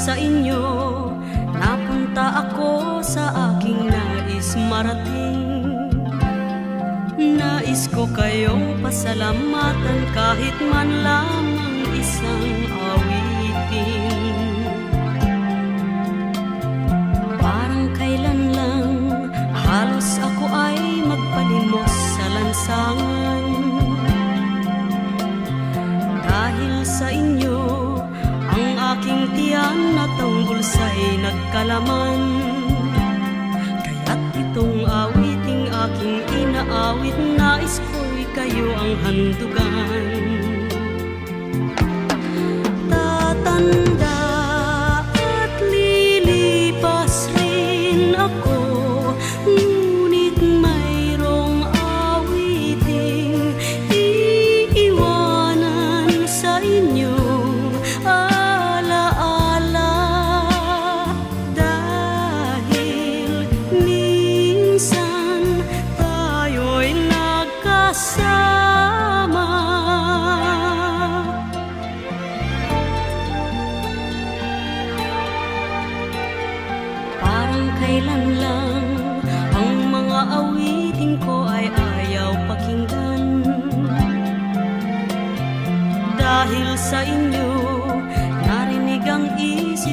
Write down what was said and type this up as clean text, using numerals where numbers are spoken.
sa inyo, napunta ako sa aking nais marating. Nais ko kayong pasalamatan kahit man lamang isang awitin. Parang kailan lang halos ako ay magpalimos sa lansangan. Dahil sa inyo, ang aking tiyan at ang bulsa'y nagkalaman. Kaya't itong awiting aking inaawit, nais ko'y kayo ang handugan. Tatanda at lilipas rin ako, ngunit mayroong awiting iiwanan sa inyo. Sama. Parang kailan lang ang mga awitin ko ay ayaw pakinggan. Dahil sa inyo